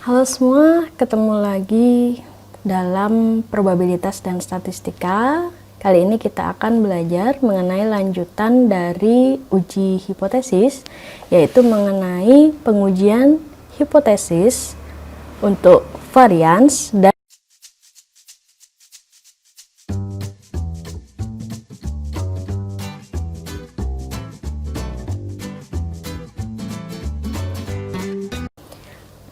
Halo semua, ketemu lagi dalam probabilitas dan statistika. Kali ini kita akan belajar mengenai lanjutan dari uji hipotesis, yaitu mengenai pengujian hipotesis untuk varians dan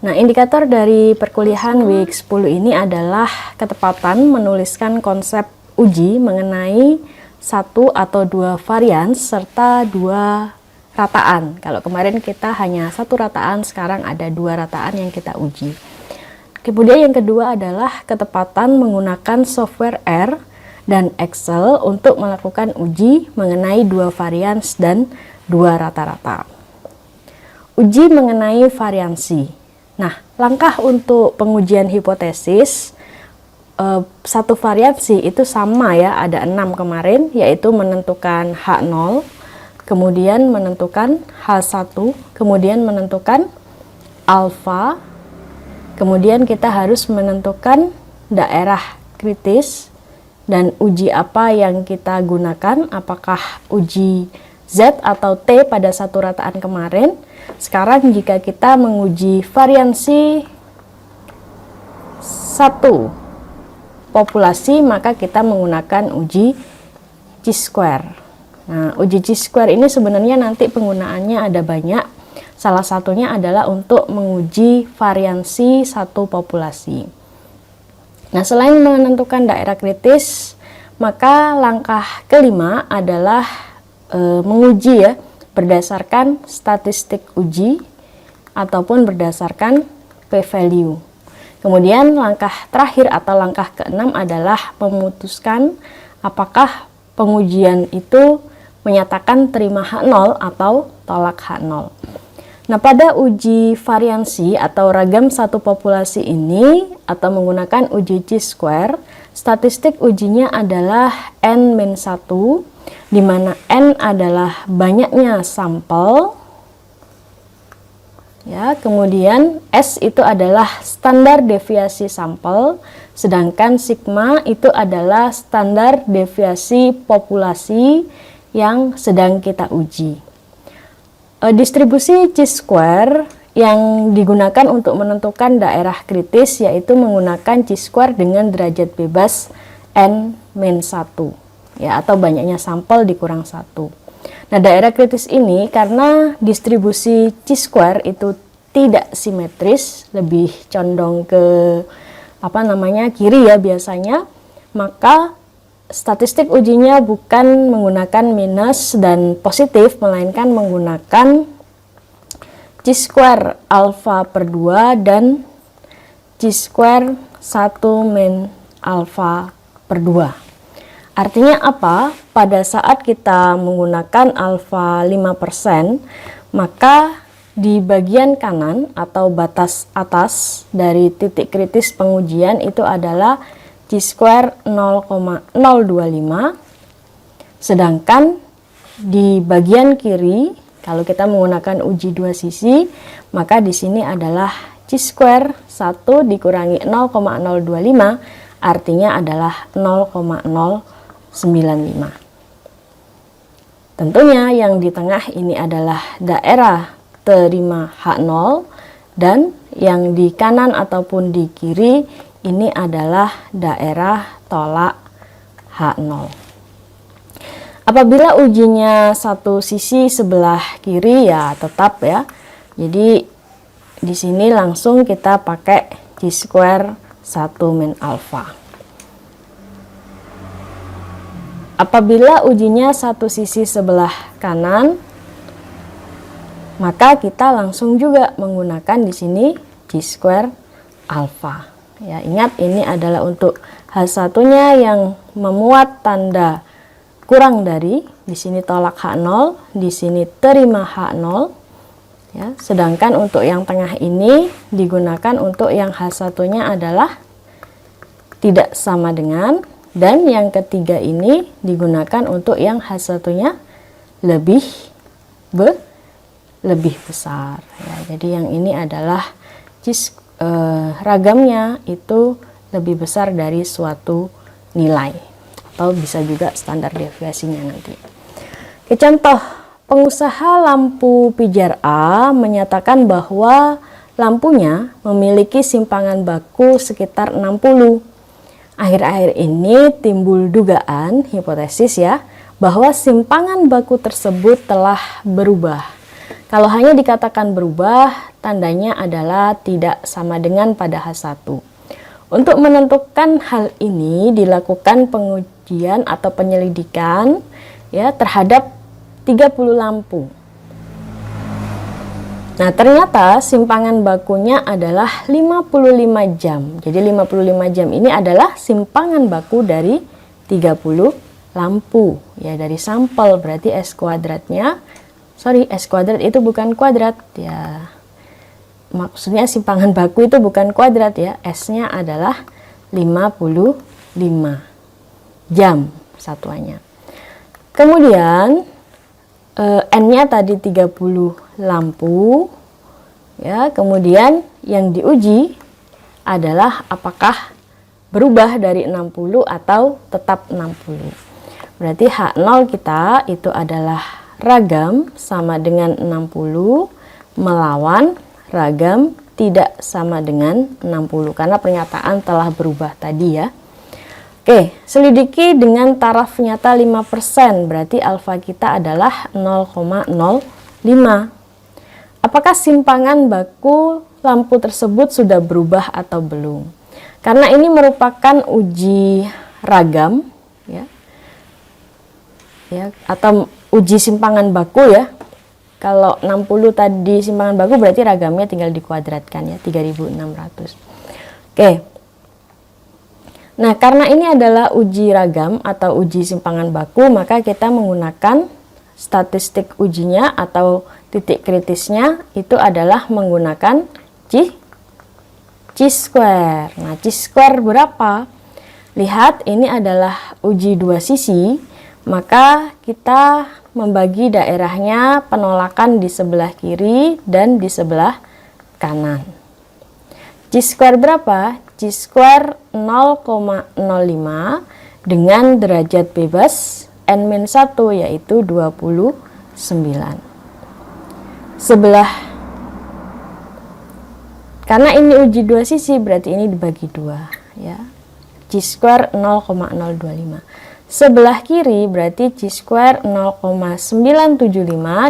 Nah, indikator dari perkuliahan week 10 ini adalah ketepatan menuliskan konsep uji mengenai satu atau dua varians serta dua rataan. Kalau kemarin kita hanya satu rataan, sekarang ada dua rataan yang kita uji. Kemudian yang kedua adalah ketepatan menggunakan software R dan Excel untuk melakukan uji mengenai dua varians dan dua rata-rata. Uji mengenai variansi. Nah, langkah untuk pengujian hipotesis satu variansi itu sama ya, ada 6 kemarin, yaitu menentukan H0, kemudian menentukan H1, kemudian menentukan alfa, kemudian kita harus menentukan daerah kritis dan uji apa yang kita gunakan, apakah uji Z atau T pada satu rataan kemarin. Sekarang jika kita menguji variansi satu populasi, maka kita menggunakan uji chi-square. Nah, uji chi-square ini sebenarnya nanti penggunaannya ada banyak. Salah satunya adalah untuk menguji variansi satu populasi. Nah, selain menentukan daerah kritis, maka langkah kelima adalah menguji ya, berdasarkan statistik uji ataupun berdasarkan p-value. Kemudian langkah terakhir atau langkah keenam adalah memutuskan apakah pengujian itu menyatakan terima H0 atau tolak H0. Nah, pada uji variansi atau ragam satu populasi ini atau menggunakan uji chi-square, statistik ujinya adalah N-1, di mana N adalah banyaknya sampel, ya, kemudian S itu adalah standar deviasi sampel, sedangkan sigma itu adalah standar deviasi populasi yang sedang kita uji. Distribusi chi-square yang digunakan untuk menentukan daerah kritis yaitu menggunakan chi-square dengan derajat bebas N-1. Ya, atau banyaknya sampel dikurang 1. Nah, daerah kritis ini karena distribusi chi-square itu tidak simetris, lebih condong ke kiri ya biasanya, maka statistik ujinya bukan menggunakan minus dan positif, melainkan menggunakan chi-square alfa per 2 dan chi-square 1 min alfa per 2. Artinya apa? Pada saat kita menggunakan alfa 5%, maka di bagian kanan atau batas atas dari titik kritis pengujian itu adalah chi-square 0,025, sedangkan di bagian kiri kalau kita menggunakan uji dua sisi, maka di sini adalah chi-square 1 dikurangi 0,025, artinya adalah 0,095. Tentunya yang di tengah ini adalah daerah terima H0 dan yang di kanan ataupun di kiri ini adalah daerah tolak H0. Apabila ujinya satu sisi sebelah kiri ya tetap ya. Jadi di sini langsung kita pakai chi-square 1 min alfa. Apabila ujinya satu sisi sebelah kanan, maka kita langsung juga menggunakan di sini chi-square alfa. Ya, ingat ini adalah untuk H1-nya yang memuat tanda kurang dari, di sini tolak H0, di sini terima H0. Ya, sedangkan untuk yang tengah ini digunakan untuk yang H1-nya adalah tidak sama dengan, dan yang ketiga ini digunakan untuk yang H1-nya lebih besar. Ya, jadi yang ini adalah ragamnya itu lebih besar dari suatu nilai, atau bisa juga standar deviasinya nanti. Oke, contoh, pengusaha lampu pijar A menyatakan bahwa lampunya memiliki simpangan baku sekitar 60. Akhir-akhir ini timbul dugaan, hipotesis ya, bahwa simpangan baku tersebut telah berubah. Kalau hanya dikatakan berubah, tandanya adalah tidak sama dengan pada H1. Untuk menentukan hal ini dilakukan pengujian atau penyelidikan ya terhadap 30 lampu. Nah, ternyata simpangan bakunya adalah 55 jam. Jadi 55 jam ini adalah simpangan baku dari 30 lampu ya, dari sampel. Berarti S kuadratnya, S kuadrat itu bukan kuadrat ya. Maksudnya simpangan baku itu bukan kuadrat ya. S-nya adalah 55 jam satuannya. Kemudian N-nya tadi 30 lampu ya. Kemudian yang diuji adalah apakah berubah dari 60 atau tetap 60. Berarti H0 kita itu adalah ragam sama dengan 60 melawan ragam tidak sama dengan 60 karena pernyataan telah berubah tadi ya. Oke, selidiki dengan taraf nyata 5%, berarti alfa kita adalah 0,05. Apakah simpangan baku lampu tersebut sudah berubah atau belum? Karena ini merupakan uji ragam ya, atau uji simpangan baku ya. Kalau 60 tadi simpangan baku berarti ragamnya tinggal dikuadratkan ya, 3600. Oke. Nah, karena ini adalah uji ragam atau uji simpangan baku, maka kita menggunakan statistik ujinya atau titik kritisnya itu adalah menggunakan chi-square. Nah, chi-square berapa? Lihat, ini adalah uji dua sisi, maka kita membagi daerahnya penolakan di sebelah kiri dan di sebelah kanan. Chi-square berapa? Chi-square 0,05 dengan derajat bebas N-1 yaitu 29. Karena ini uji dua sisi berarti ini dibagi dua ya. Chi-square 0,025. Sebelah kiri berarti chi-square 0,975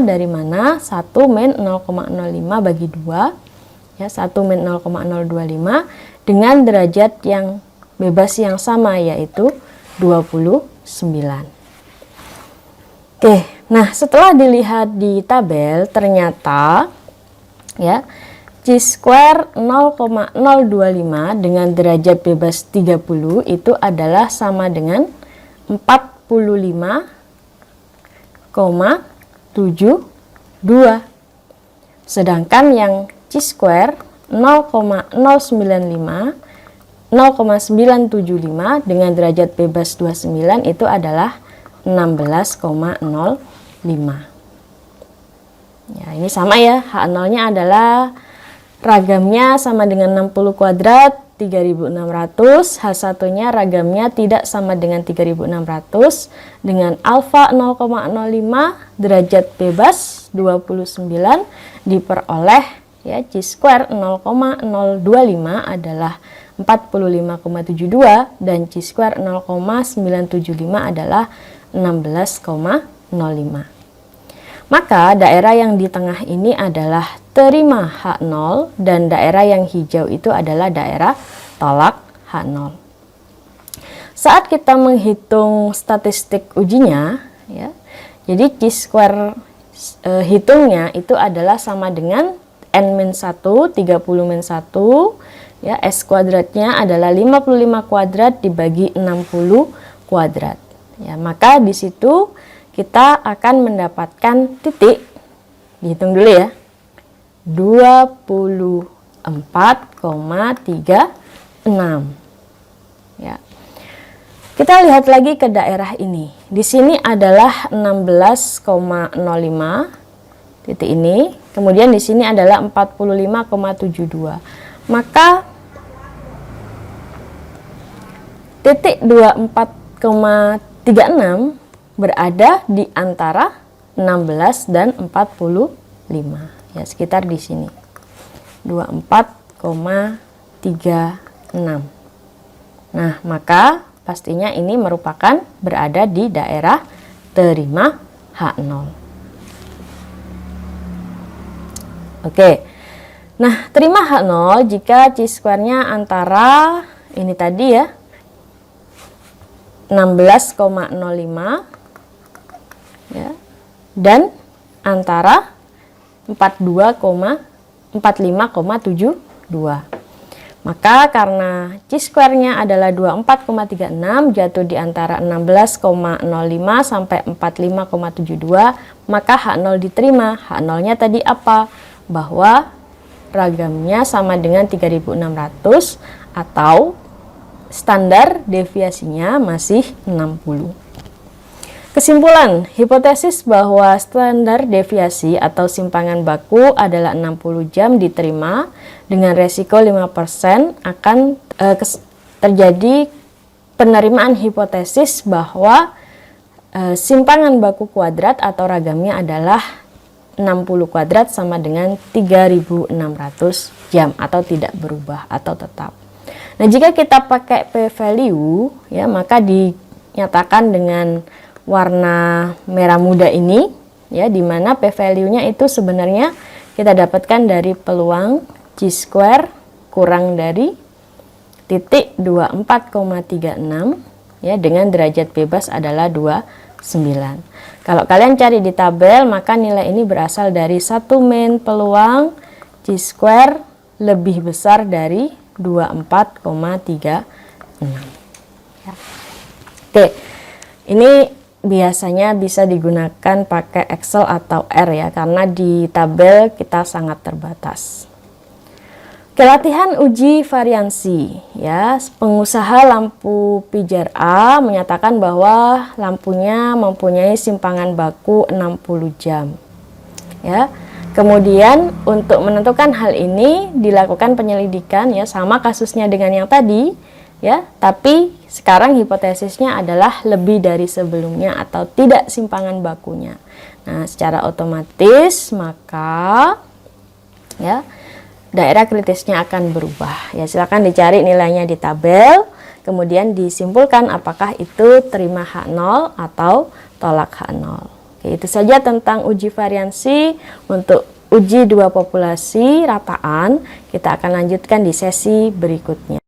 dari mana 1 min 0,05 bagi 2 ya, 1 min 0,025 dengan derajat yang bebas yang sama yaitu 29. Oke, nah setelah dilihat di tabel ternyata ya chi-square 0,025 dengan derajat bebas 30 itu adalah sama dengan 45,72. Sedangkan yang chi-square 0,075 dengan derajat bebas 29 itu adalah 16,05. Ya, ini sama ya, H0-nya adalah ragamnya sama dengan 60 kuadrat 3600, H1-nya ragamnya tidak sama dengan 3600 dengan alfa 0,05 derajat bebas 29 diperoleh ya chi-square 0,025 adalah 45,72 dan chi-square 0,975 adalah 16,05. Maka daerah yang di tengah ini adalah terima H0 dan daerah yang hijau itu adalah daerah tolak H0. Saat kita menghitung statistik ujinya ya, jadi chi-square hitungnya itu adalah sama dengan N-1, 30 min 1 ya, S kuadratnya adalah 55 kuadrat dibagi 60 kuadrat. Ya, maka di situ kita akan mendapatkan titik, dihitung dulu ya, 24,36 ya. Kita lihat lagi ke daerah ini. Di sini adalah 16,05 titik ini, kemudian di sini adalah 45,72. maka titik 24,36 berada di antara 16 dan 45, ya sekitar di sini 24,36. Nah, maka pastinya ini merupakan berada di daerah terima H0. Oke. Nah, terima H0 jika chi-square-nya antara ini tadi ya 16,05 ya, dan antara 45,72. Maka karena chi-square-nya adalah 24,36 jatuh di antara 16,05 sampai 45,72, maka H0 diterima. H0-nya tadi apa? Bahwa ragamnya sama dengan 3600 atau standar deviasinya masih 60. Kesimpulan, hipotesis bahwa standar deviasi atau simpangan baku adalah 60 jam diterima dengan resiko 5% akan terjadi penerimaan hipotesis bahwa simpangan baku kuadrat atau ragamnya adalah 60 kuadrat sama dengan 3600 jam atau tidak berubah atau tetap. Nah, jika kita pakai p-value ya, maka dinyatakan dengan warna merah muda ini ya, dimana p-value-nya itu sebenarnya kita dapatkan dari peluang chi-square kurang dari titik 24,36 ya, dengan derajat bebas adalah 29. Kalau kalian cari di tabel, maka nilai ini berasal dari satu main peluang chi-square lebih besar dari 24,36 ya. Oke, ini biasanya bisa digunakan pakai Excel atau R ya, karena di tabel kita sangat terbatas. Oke, latihan uji variansi ya. Pengusaha lampu pijar A menyatakan bahwa lampunya mempunyai simpangan baku 60 jam. Ya. Kemudian untuk menentukan hal ini dilakukan penyelidikan ya, sama kasusnya dengan yang tadi ya, tapi sekarang hipotesisnya adalah lebih dari sebelumnya atau tidak simpangan bakunya. Nah, secara otomatis maka ya daerah kritisnya akan berubah. Ya, silakan dicari nilainya di tabel, kemudian disimpulkan apakah itu terima H0 atau tolak H0. Oke, itu saja tentang uji variansi. Untuk uji dua populasi rataan kita akan lanjutkan di sesi berikutnya.